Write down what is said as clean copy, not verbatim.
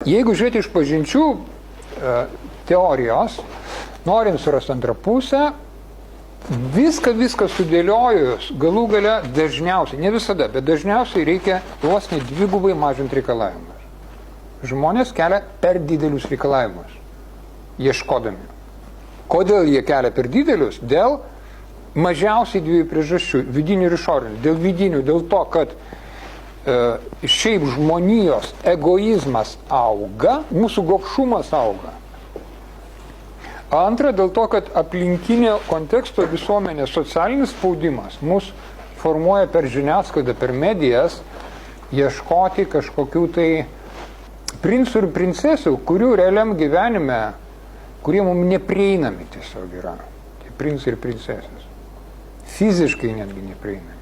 Jeigu žiūrėti iš pažinčių teorijos, norint surasti antrą pusę, viską sudėliojus, galų gale dažniausiai, ne visada, bet dažniausiai reikia vos ne dvigubai mažinti reikalavimus. Žmonės kelia per didelius reikalavimus, ieškodami. Kodėl jie kelia per didelius? Dėl mažiausiai dviejų priežasčių, vidinių ir išorinių. Dėl vidinių, dėl to, kad šiaip žmonijos egoizmas auga, mūsų gobšumas auga. Antra, dėl to, kad aplinkinio konteksto visuomenės socialinis spaudimas mus formuoja per žiniasklaidą, per medijas, ieškoti kažkokių tai princų ir princesių, kurių realiam gyvenime, kurie mums neprieinami tiesiog yra. Tai princai ir princesės. Fiziškai netgi neprieinami.